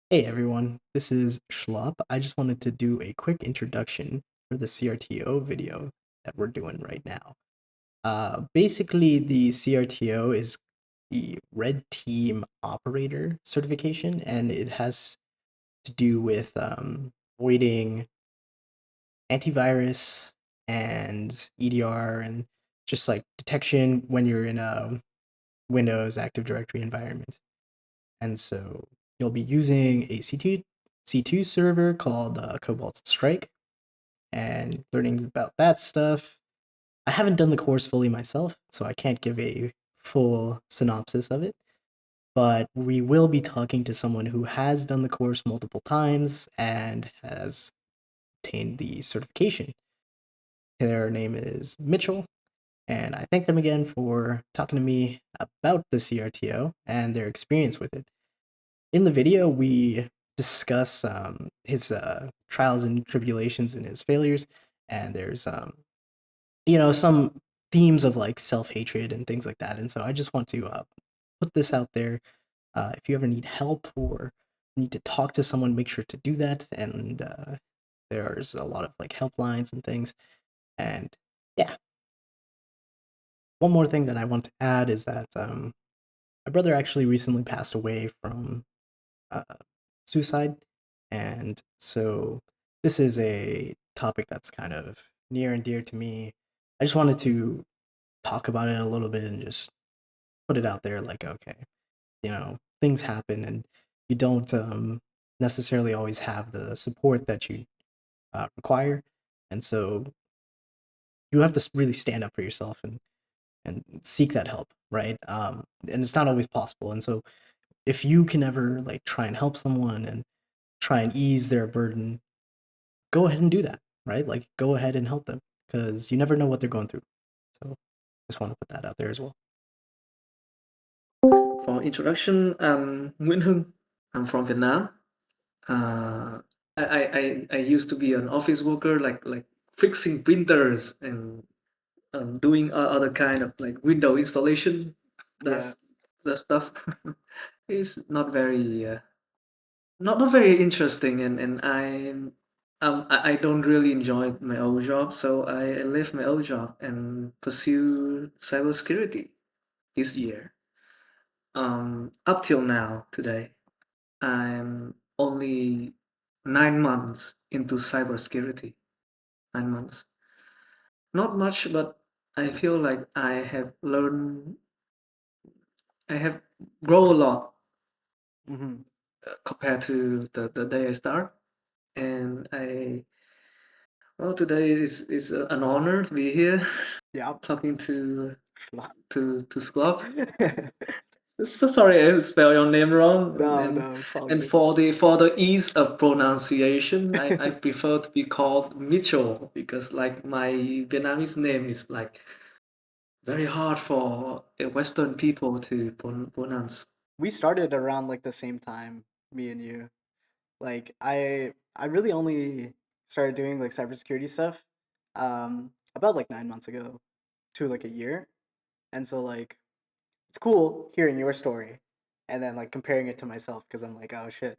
Hey everyone, this is Schlop. I just wanted to do a quick introduction for the CRTO video that we're doing right now. Basically, the CRTO is the Red Team Operator certification, and it has to do with avoiding antivirus and EDR and just like detection when you're in a Windows Active Directory environment. And so you'll be using a C2 server called Cobalt Strike and learning about that stuff. I haven't done the course fully myself, so I can't give a full synopsis of it, but we will be talking to someone who has done the course multiple times and has obtained the certification. Their name is Mitchell, and I thank them again for talking to me about the CRTO and their experience with it. In the video, we discuss his trials and tribulations and his failures, and there's some themes of like self hatred and things like that. And so I just want to put this out there. If you ever need help or need to talk to someone, make sure to do that. And there's a lot of like helplines and things. And yeah, one more thing that I want to add is that my brother actually recently passed away from uh, suicide. And so this is a topic that's kind of near and dear to me. I just wanted to talk about it a little bit and just put it out there like, okay, things happen and you don't necessarily always have the support that you require. And so you have to really stand up for yourself and seek that help, right? And it's not always possible. And so if you can ever like try and help someone and try and ease their burden, go ahead and do that, right? Like, go ahead and help them because you never know what they're going through. So, just want to put that out there as well. For introduction, I'm Nguyễn Hưng. I'm from Vietnam. Uh, I used to be an office worker, like fixing printers and doing other kind of like window installation. Yeah. That's that stuff is not very interesting, and I don't really enjoy my old job, so I left my old job and pursue cybersecurity this year. Up till now, today, I'm only 9 months into cybersecurity. 9 months. Not much, but I feel like I have grown a lot Hmm. compared to the day I start. And well, today is an honor to be here Yep. talking to Sclop. So sorry I spell your name wrong, No, no, it's all and good. for the ease of pronunciation, I prefer to be called Mitchell because like my Vietnamese name is like very hard for Western people to pronounce. We started around like the same time, me and you. Like, I really only started doing like cybersecurity stuff about like 9 months ago to like a year. And so like it's cool hearing your story and then like comparing it to myself because I'm like, oh shit,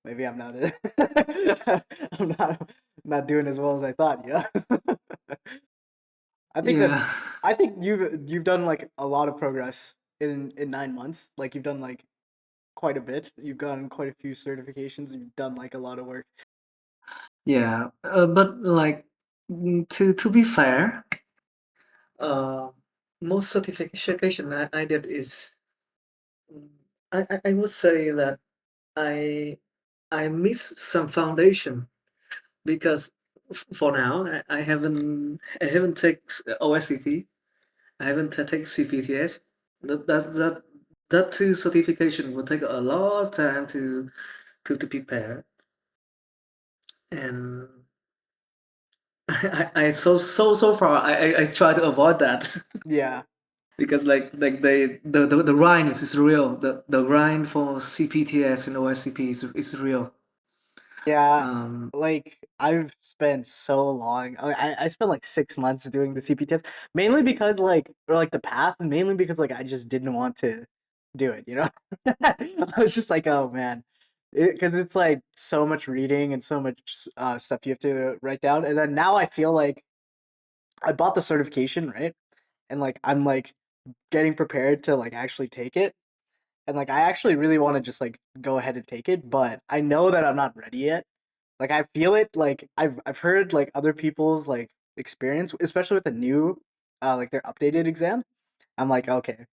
maybe I'm not I'm not doing as well as I thought, yeah. I think that Yeah, I think you've done like a lot of progress in 9 months. Like you've done like quite a bit. You've gotten quite a few certifications. You've done like a lot of work. yeah, but like to be fair, uh, most certification I did is mm, I would say that I I miss some foundation because for now I haven't taken OSCP, I haven't taken CPTS. That two certification will take a lot of time to prepare, and I so far I try to avoid that Yeah. because like the grind is real. The grind for CPTS and OSCP is real. Yeah, Um, like I've spent so long. I spent like 6 months doing the CP test, mainly because like or like the path, mainly because like I just didn't want to do it. I was just like, oh man. because it's like so much reading and so much stuff you have to write down. And then now I feel like I bought the certification, right? And like I'm like getting prepared to like actually take it. And like I actually really want to just like go ahead and take it, but I know that I'm not ready yet. Like I feel it, like I've heard like other people's like experience, especially with the new like their updated exam. I'm like, okay,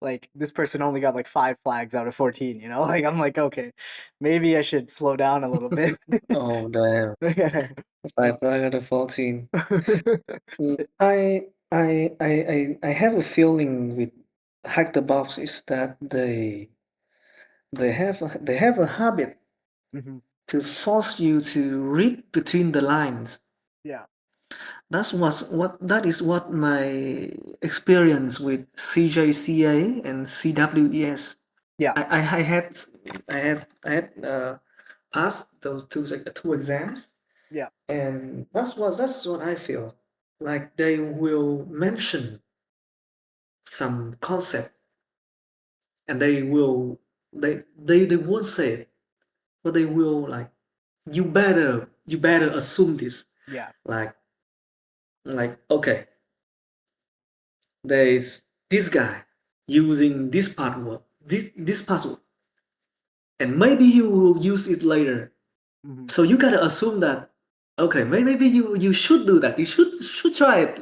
like this person only got like 5 flags out of 14, you know? Like I'm like, okay, maybe I should slow down a little bit. Oh, damn. Yeah. 5 out of 14. I have a feeling with hack the box is that they have a habit Mhm. to force you to read between the lines. Yeah. That is what my experience with CJCA and CWES. Yeah. I had I had passed those two exams, Yeah. and that's what I feel. Like they will mention some concept, and they won't say it, but they will like you better assume this. Yeah. Like okay, there is this guy using this password, and maybe he will use it later. Mhm. So you gotta assume that okay, maybe you should do that. You should try it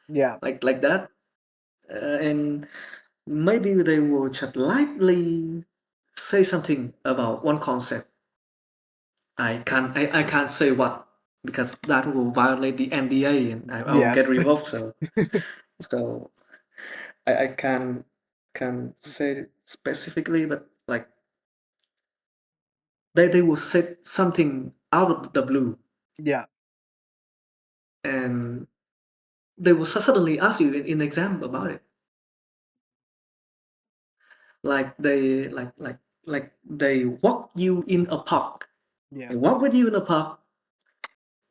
Yeah. like that, and maybe they will just lightly say something about one concept. I can't say what because that will violate the NDA and I will Yeah. get revoked. So I can say it specifically, but like they will say something out of the blue, Yeah. and they will suddenly ask you in exam about it. Like they walk you in a park. Yeah. They walk with you in a park,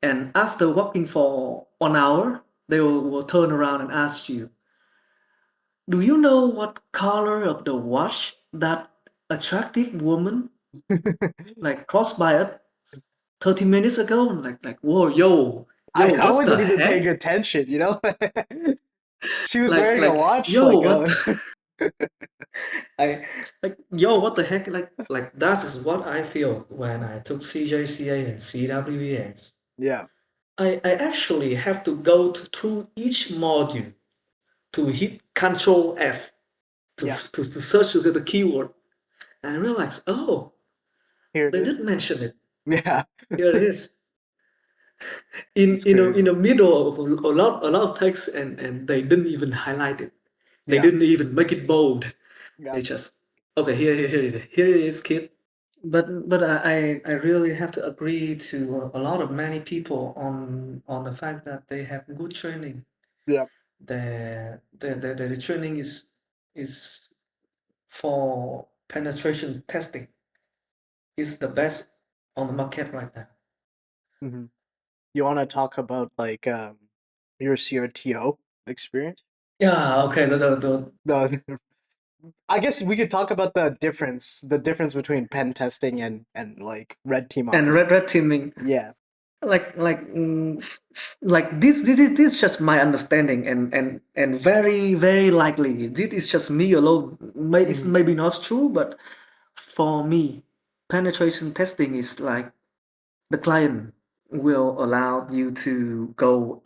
and after walking for 1 hour, they will turn around and ask you, "Do you know what color of the watch that attractive woman like crossed by us 30 minutes ago?" And whoa, yo, I what wasn't the even paying heck? attention, you know? She was wearing a watch, Yo, like what? I yo, what the heck? That is what I feel when I took CJCA and CWES. yeah. I actually have to go through each module to hit Control F Yeah. to search the keyword and I realized, oh, Here it they is. did mention it. Yeah. Here it is It's in crazy. the middle of a lot of text and they didn't even highlight it. They Yeah. didn't even make it bold. Yeah. They just okay here it is, kid. But I really have to agree to a lot of many people on the fact that they have good training. Yeah. The training is for penetration testing is the best on the market right now. Hmm. You want to talk about like your CRTO experience? Yeah, okay. The No, I guess we could talk about the difference between pen testing and like red team and operation. red teaming, Yeah. like like mm, this is just my understanding and very likely this is just me alone. It's Hmm. maybe not true, but for me, penetration testing is like the client will allow you to go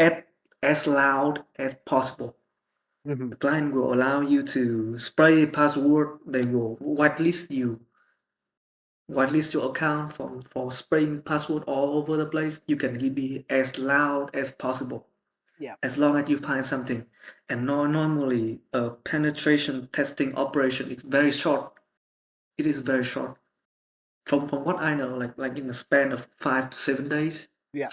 as loud as possible. Hmm. The client will allow you to spray password. They will whitelist your account for spraying password all over the place. You can be as loud as possible Yeah. as long as you find something. And normally a penetration testing operation is very short. It is very short. From what I know, like in the span of 5 to 7 days. Yeah.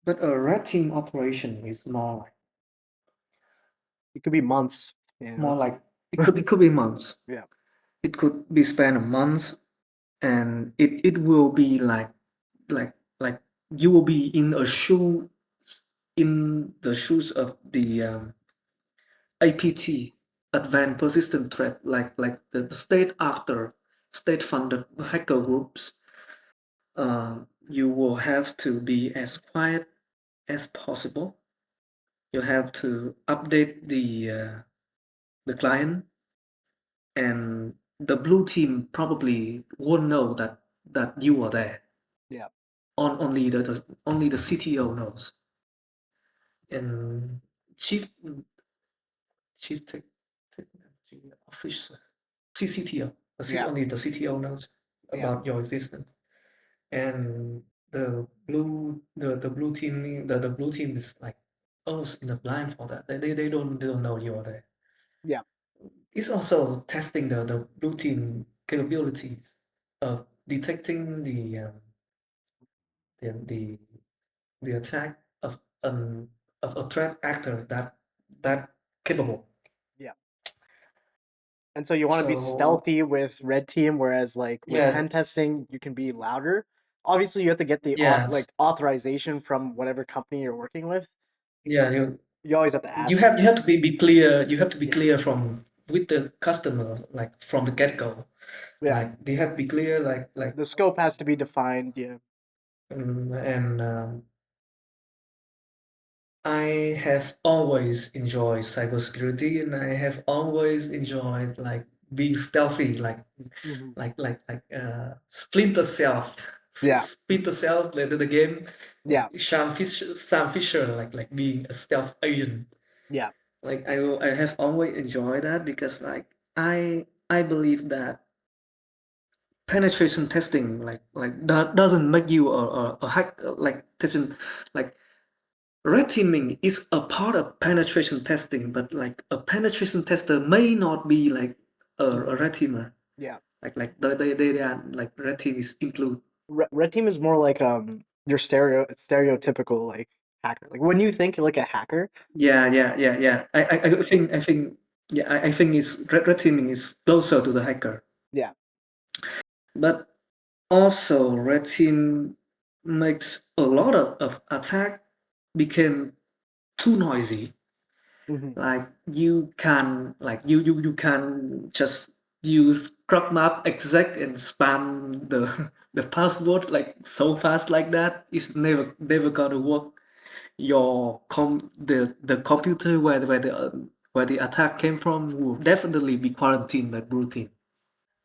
But a red team operation is It could be months, you more know? like it could be months. Yeah. It could be span of months, and it will be like you will be in the shoes of the APT, advanced persistent threat, like the state actor state-funded hacker groups, you will have to be as quiet as possible. You have to update the client, and the blue team probably won't know that you are there. Yeah. Only the CTO knows, and chief chief technology officer, CCTO. Yeah. Only the CTO knows Yeah. about your existence, and the blue team the blue team is like almost in the blind for that. They don't know you are there. Yeah. It's also testing the blue team capabilities of detecting the the the attack of a threat actor that capable. Yeah. And so you want to be So stealthy with red team, whereas like with yeah, pen testing, you can be louder. Obviously, you have to get the yes, like authorization from whatever company you're working with. yeah. You always have to You ask for you it. have to be clear. You have to be Yeah. clear from with the customer, like from the get go. Yeah. Like they have to be clear, The scope has to be defined. Yeah. and I have always enjoyed cybersecurity, and I have always enjoyed like being stealthy, Hmm. Splinter Cell, Yeah. Splinter Cell, the game, like Yeah. Sam Fisher, like being a stealth agent. Yeah. Like I have always enjoyed that because like I believe that penetration testing like that doesn't make you a hack like testing like red teaming is a part of penetration testing, but like a penetration tester may not be like a Hmm. red teamer. Yeah. They are like red team is include. Red team is more like your stereotypical like hacker. Like when you think like a hacker. Yeah. I think yeah I think is red teaming is closer to the hacker, Yeah. but also red team makes a lot of attack became too noisy. Hmm. Like you can just use crop map exec and spam the the password like so fast like that. It's never gonna work. Your the computer where the attack came from will definitely be quarantined by blue team.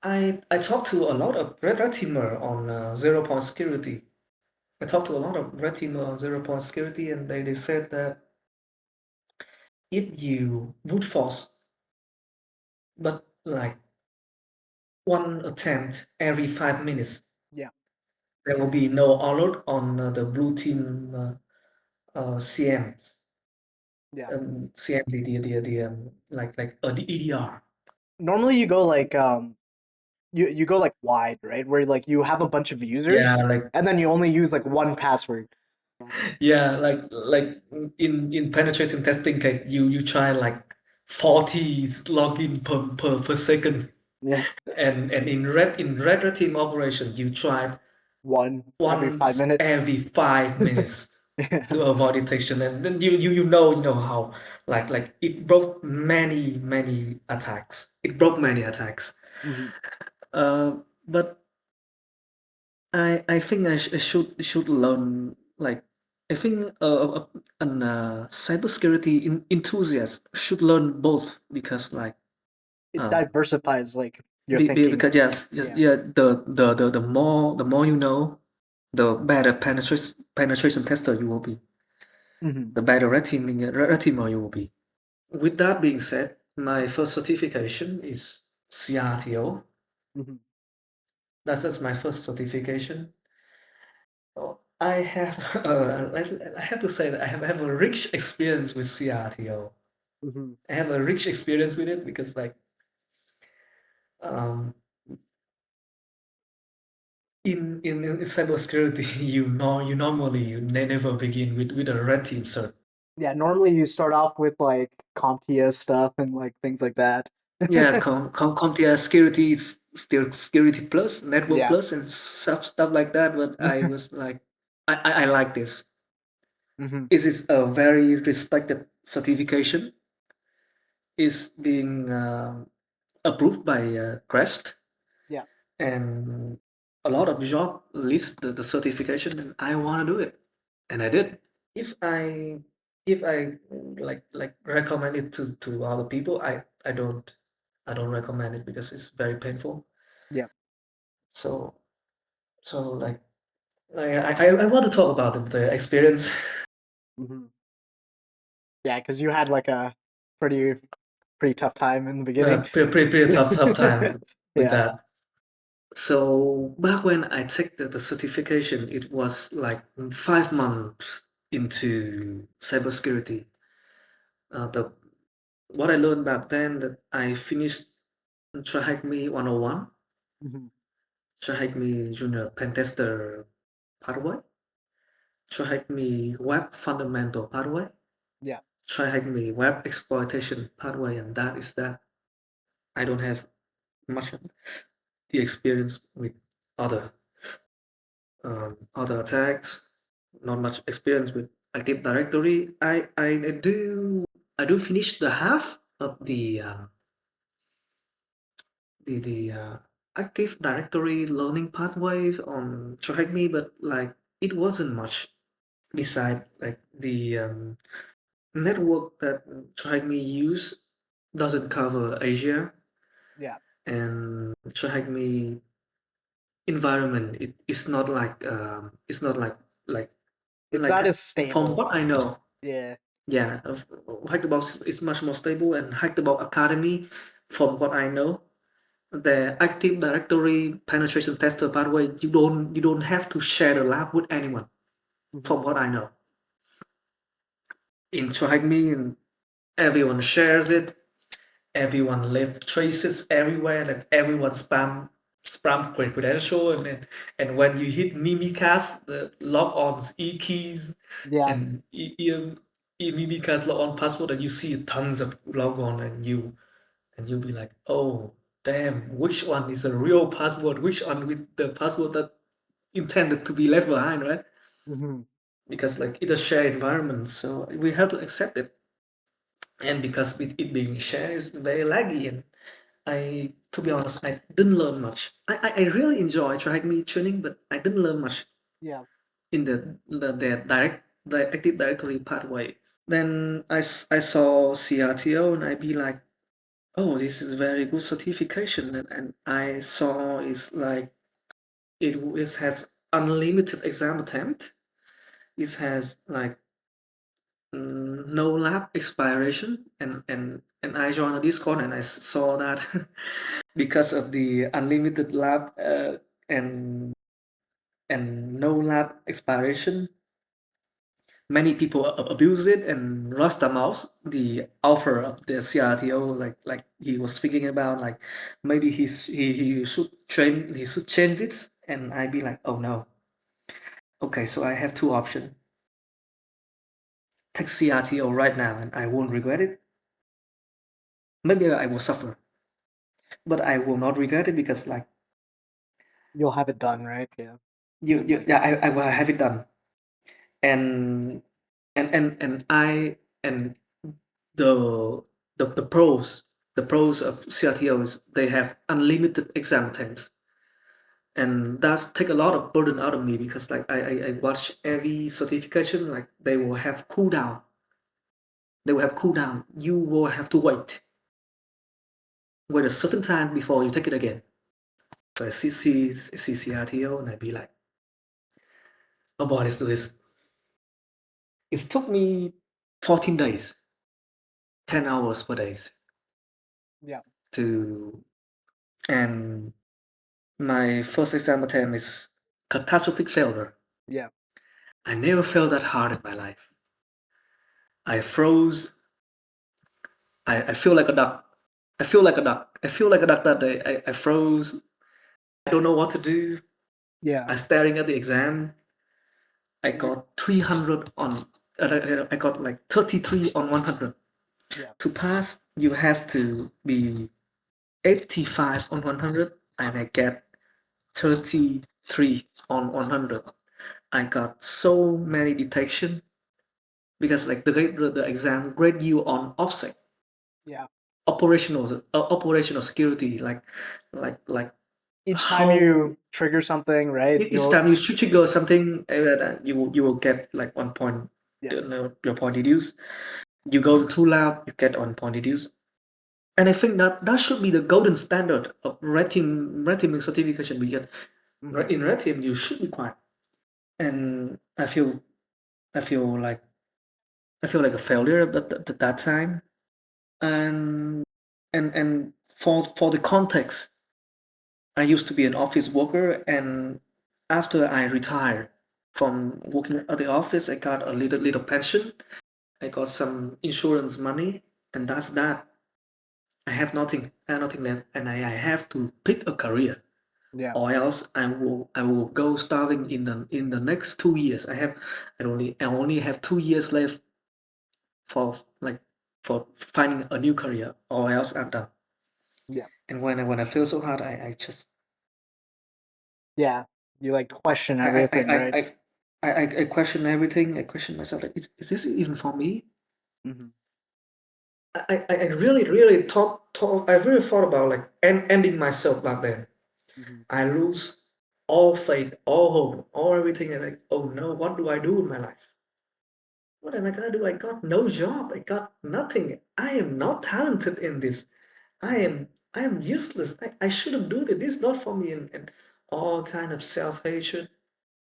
I talked to a lot of red teamer on zero point security. I talked to a lot of red teamer on zero point security, and they said that if you brute force, but like one attempt every 5 minutes, Yeah. there will be no alert on the blue team CMs. Yeah. CM the the EDR. Normally you go like you go like wide, right? Where like you have a bunch of Yeah, users and then you only use like one password. yeah, in penetration testing, like you try like 40 login per second, Yeah. and in red team operation, you try One every five once minutes. every 5 minutes Yeah. to avoid detection, and then you know how like it broke many attacks. It broke many attacks. Hmm. But I think I should learn like I think an cybersecurity enthusiast should learn both because like It uh, diversifies like your thinking. because yes yes Yeah. yeah the more you know, the better penetration tester you will be, Hmm. the better red teamer you will be. With that being said, my first certification is CRTO. Hmm. That's my first certification. Oh, I have I have to say that I have a rich experience with CRTO. Hmm. I have a rich experience with it because um, in cybersecurity you normally never begin with a red team cert. Yeah. Normally you start off with like CompTIA stuff and like things like that. Yeah, CompTIA security is still security plus, network Yeah. plus, and stuff like that. But I was like, I like this. Hmm. This is a very respected certification. Is being approved by Crest. Yeah. and a lot of job list the certification, and I want to do it, and I did. If I if I like recommend it to other people, I don't recommend it because it's very painful. Yeah. So like I want to talk about the experience. Hmm. Yeah, because you had like a pretty pretty tough time in the beginning. Pretty tough time with Yeah. that. So back when I take the certification, it was like 5 months into cybersecurity. The what I learned back then that I finished Try Me 101, Hmm. Try Me Junior Pentester pathway, Try Me Web Fundamental pathway, Yeah. Try Me Web Exploitation pathway, and that is that. I don't have much of the experience with other other attacks, not much experience with Active Directory. I do finish the half of the Active Directory learning pathway on Track Me, but like it wasn't much beside like the network that Track Me use doesn't cover Asia, Yeah. and Track Me environment it's not like like It's like not as from stable. what I know. Yeah. Yeah, Hackable is much more stable, and Hackable Academy, from what I know, the Active Directory penetration tester pathway, you don't have to share the lab with anyone. Hmm. From what I know, in TrackMe, and everyone shares it. Everyone leave traces everywhere, and everyone spam credential, and when you hit Mimikatz, the logons, e keys, Yeah. and Mimikatz logon password, and you see tons of logon, and you'll be like, oh damn, which one is a real password? Which one with the password that intended to be left behind, right? Hmm. Because like it's a shared environment, so we have to accept it. And because with it being shared, it's very laggy, and to be honest, I didn't learn much. I really enjoy trying me tuning, but I didn't learn much Yeah. in the Active Directory pathway. Then I saw CRTO, and I be like, oh, this is very good certification, and I saw it's like it has unlimited exam attempt. It has like no lab expiration, and I joined a Discord, and I saw that because of the unlimited lab and no lab expiration, many people abuse it and lost the mouse. The author of the CRTO, like he was thinking about like maybe he should change it, and I'd be like, oh no. Okay, so I have two options. Take CRTO right now, and I won't regret it. Maybe I will suffer, but I will not regret it because like You'll have it done, right? Yeah. yeah, I will have it done, and and the the pros of CRTO is they have unlimited exam times, and that's take a lot of burden out of me because like I watch every certification, like they will have cooldown. They will have cooldown. You will have to wait a certain time before you take it again. So I see CRTO, and I be like, oh boy, let's do this. It took me 14 days, 10 hours per day Yeah. to, and my first exam attempt is catastrophic failure. Yeah. I never felt that hard in my life. I froze. I feel like a duck. I feel like a duck. I feel like a duck that day. I froze. I don't know what to do. Yeah. I staring at the exam. I You. got 300 on. I got like 33 on 100. Yeah. To pass, you have to be 85 on 100, and I get 33 on 100. I got so many detection because like the exam grade you on offset Yeah. operational security, like each time how you trigger something, right? each time you should trigger something, you will get like 1 point, Yeah. your point reduced. You go too loud, you get 1 point reduced. And I think that should be the golden standard of red teaming certification we get. Hmm. In red team, you should be quiet. And I feel like a failure at that time. And for the context, I used to be an office worker, and after I retired from working at the office, I got a little pension. I got some insurance money, and that's that. I have nothing left, and I have to pick a career, Yeah. or else I will go starving in the next 2 years. I only have 2 years left for like for finding a new career, or else I'm done. Yeah. And when I feel so hard, I just Yeah. You like question I I everything, I right? I I question everything. I question myself like, is this even for me? Hmm. I really thought I really thought about like ending myself back then. Hmm. I lose all faith, all hope, all everything, and like, oh no, what do I do with my life? What am I gonna do? I got no job. I got nothing. I am not talented in this. Hmm. I am useless. I shouldn't do this. This is not for me, and all kind of self-hatred.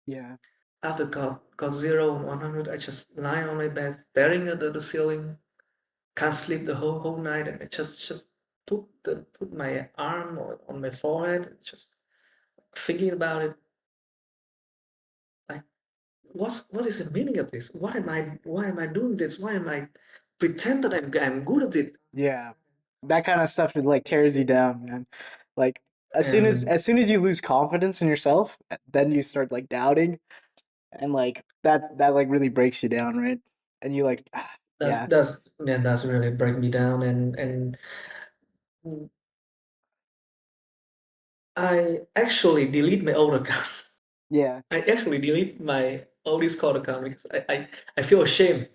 Yeah. After got 0 and 100, I just lie on my bed, staring at the ceiling, can't sleep the whole night, and I just put my arm on my forehead, just thinking about it. Like, what is the meaning of this? What am I? Why am I doing this? Why am I pretend that I'm good at it? Yeah. That kind of stuff it like tears you down, man. Like And as soon as you lose confidence in yourself, then you start like doubting, and like that like really breaks you down, right? And you like yeah. that's really break me down. And I actually delete my old account. Yeah. I actually delete my old Discord account because I feel ashamed.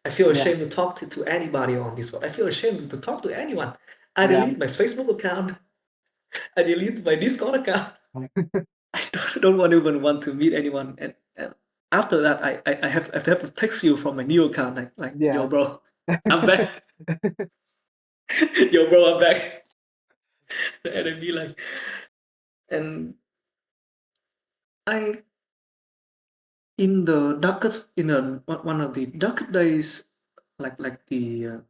I feel Yeah. ashamed to talk to anybody on Discord. I feel ashamed to talk to anyone. I Yeah. delete my Facebook account. I delete my Discord account. I don't even want to meet anyone. And after that, I have to text you from my new account, like yo, Yeah. bro, I'm back. Yo, bro, I'm back. And I'd be like, and I in the darkest in one of the darkest days, like the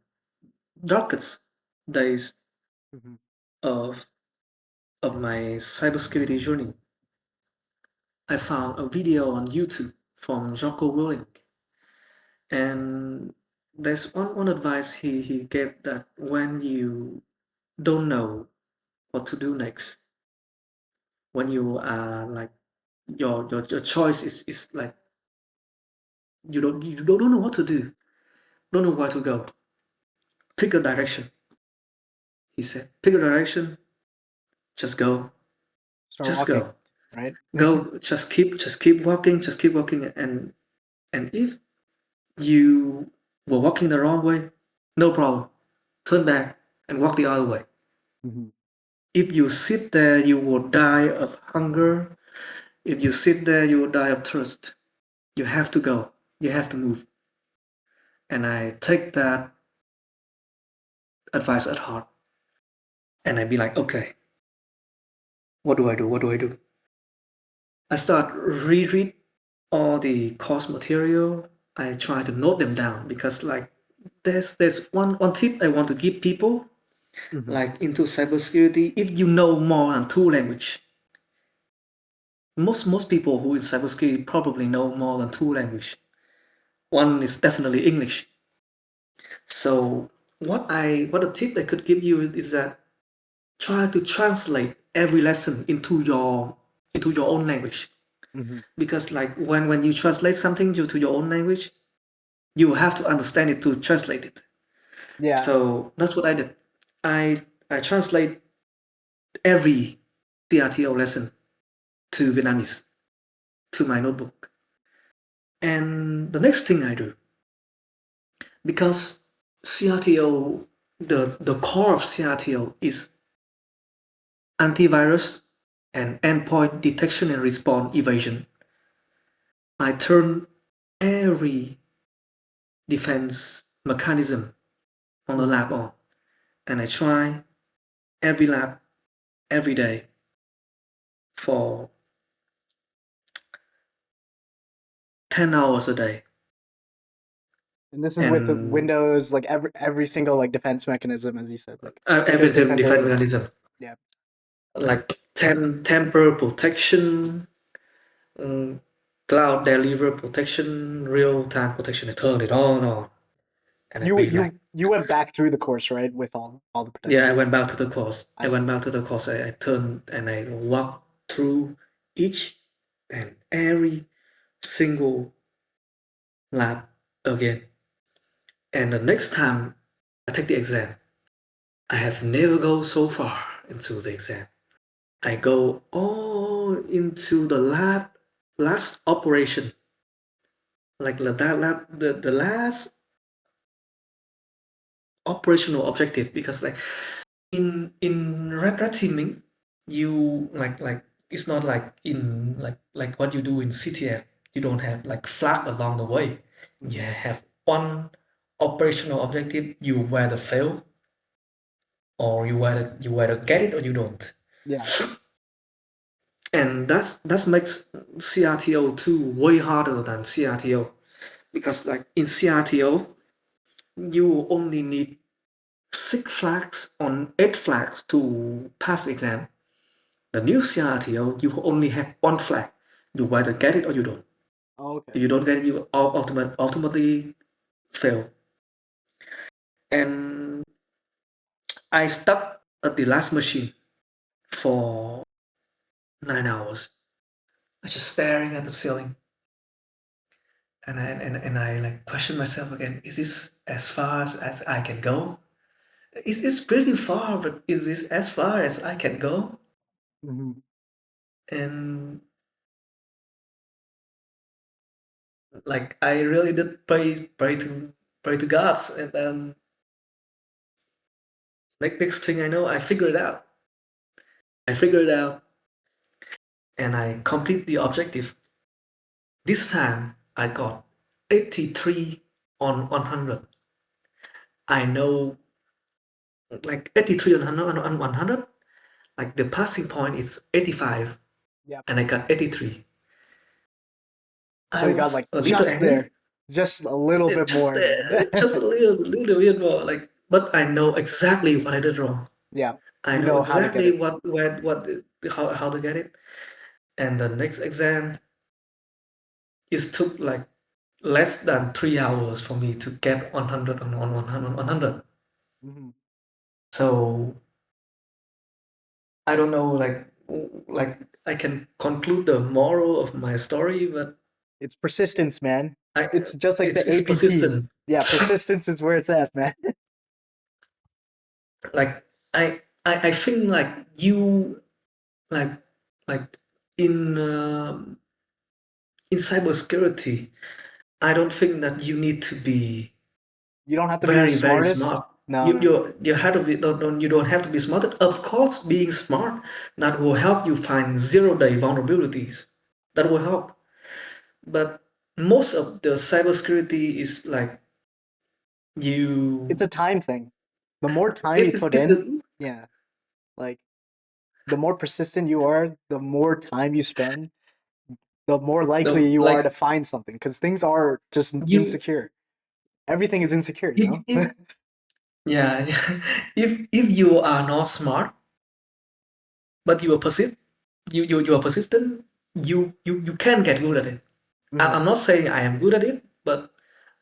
darkest days Mhm. of my cybersecurity journey, I found a video on YouTube from Jocko Willink, and there's one advice he gave, that when you don't know what to do next, when you are like your choice is like you don't know what to do, don't know where to go, pick a direction. He said, pick a direction, just go, Start just walking, go, right? go, just keep walking, just keep walking, and if you were walking the wrong way, no problem, turn back and walk the other way. Mhm. If you sit there, you will die of hunger. If you sit there, you will die of thirst. You have to go. You have to move. And I take that advice at heart. And I be like, okay, what do I do? What do I do? I start reread all the course material. I try to note them down because like there's one tip I want to give people Mhm. like into cybersecurity. If you know more than two language, most people who in cybersecurity probably know more than two language. One is definitely English. So what a tip I could give you is that try to translate every lesson into your own language. Mhm. Because like when you translate something to your own language, you have to understand it to translate it. Yeah. So that's what I did. I translate every CRTO lesson to Vietnamese to my notebook. And the next thing I do, because CRTO, the core of CRTO is antivirus, and endpoint detection and response evasion. I turn every defense mechanism on the Mhm. lab on, and I try every lab every day for 10 hours a day. And this is with the And Windows, like every single like defense mechanism, as you said, like every Windows defense Defender. mechanism, Yeah. like temper protection, um, cloud deliver protection, real time protection. I turn it on, and I You be like, you went back through the course, right, with all the yeah. I protection. went back to the course. I see. I turned and I walked through each and every single lab again. And the next time I take the exam, I have never go so far into the exam. I go all into the last operation, like the last operational objective, because like in red teaming, you like it's not like in like what you do in CTF. You don't have like flag along the way. You Mhm. have one operational objective. You either fail or you either get it or you don't. Yeah. And that makes CRTO 2 way harder than CRTO, because like in CRTO you only need 6 flags on 8 flags to pass the exam. The new CRTO you only have 1 flag. You either get it or you don't. Oh, okay. If you don't get it, you ultimately fail. And I stuck at the last machine for 9 hours. I just staring at the ceiling, and I like question myself again. Is this as far as I can go? It's pretty far, but is this as far as I can go? Hmm. And like I really did pray to gods, and then like next thing I know, I figured it out. I figured it out, and I complete the objective. This time I got 83 on 100. I know like 83 on 100. Like the passing point is 85, Yep. and I got 83. So I you got was like a little just there, angry. just a little bit Just more, man. just a little bit more. Like, but I know exactly what I did wrong. Yeah. I You know know how to get exactly it. what how to get it. And the next exam, it took like less than 3 hours for me to get 100 on 100. Hmm. So I don't know, like I can conclude the moral of my story, but It's persistence, man. I It's just like the it's APT. persistent. Yeah, persistence is where it's at, man. Like I think like you like like in in cybersecurity, I don't think that you need to be You don't have to be the very smartest. smart. No, You no, no. you have to be don't you don't have to be smart. Of course, being smart that will help you find zero-day vulnerabilities. That will help. But most of the cybersecurity is like It's you. a time thing. The more time you put in, yeah, like the more persistent you are, the more time you spend, the more likely the you are to like find something because things are just you insecure. Everything is insecure, you know? if yeah, if you are not smart but you are you are persistent, you can get good at it. Hmm. I'm not saying I am good at it, but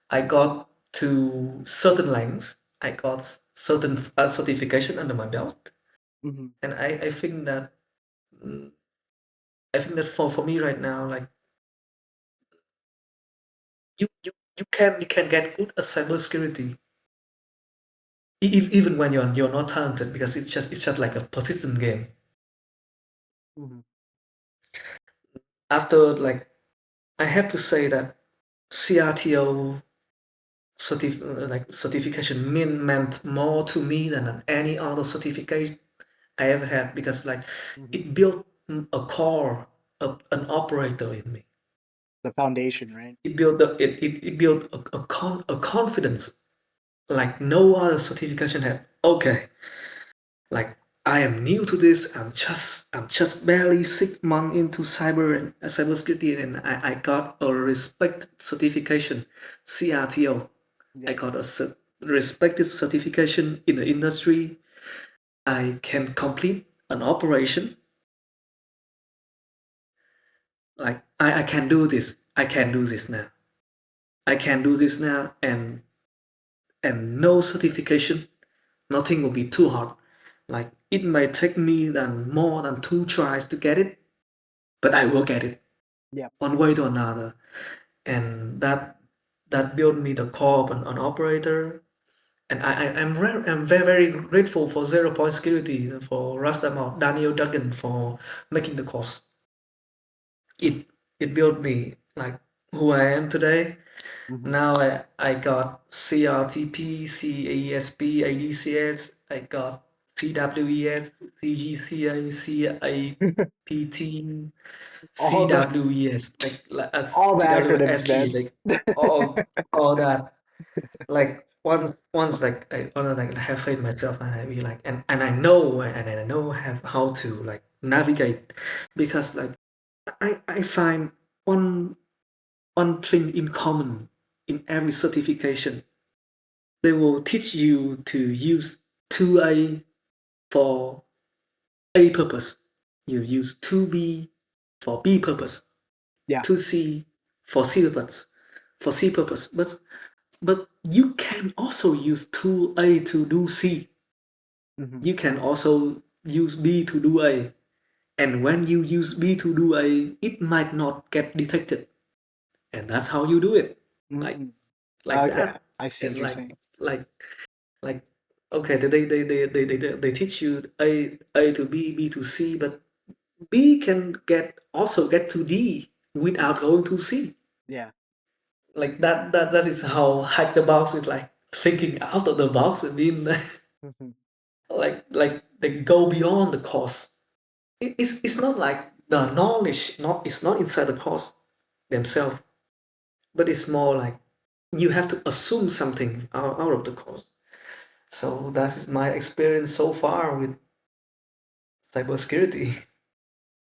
I got to certain lengths. I got certain certification under my belt, Hmm. and I think that mm, I think that for me right now, like you can get good at cybersecurity even when you're not talented, because it's just like a persistent game. Hmm. After like I have to say that CRTO certification meant more to me than any other certificate I ever had, because like Hmm. it built a core, an operator in me. The foundation, right? It built a confidence like no other certification had. Okay, like I am new to this. I'm just barely 6 months into cybersecurity, and I got a respected certification, CRTO. I Yeah. got a respected certification in the industry. I can complete an operation. Like I can do this. I can do this now. I can do this now, and no certification, nothing will be too hard. Like it may take me than more than 2 tries to get it, but I will get it Yeah. one way to another. And that built me the core of an operator. And I'm very very grateful for Zero Point Security, for Rastamov, Daniel Duggan for making the course. It it built me like who I am today. Mm-hmm. Now I got CRTP, CASP, ADCS, I got CWES, CGCA, CAPT, all the CWES, like as all the acronyms, CWSG, man. like all that. Like once like I wanna like have faith in myself, and I be like, and I know have how to like navigate, because like I find one one thing in common in every certification. They will teach you to use 2A for A purpose. You use 2B for B purpose. Yeah. 2C for C purpose. But you can also use 2A to do C. Mm-hmm. You can also use B to do A. And when you use B to do A, it might not get detected. And that's how you do it. Like Mm-hmm. like Okay, that. I see what And you're saying. like like okay, they teach you A to B, B to C, but B can also get to D without going to C. Yeah. Like that is how hack the box is, like thinking out of the box. I mean, Mm-hmm. like they go beyond the course. It's not like the knowledge not it's not inside the course themselves, but it's more like you have to assume something out of the course. So that is my experience so far with cybersecurity.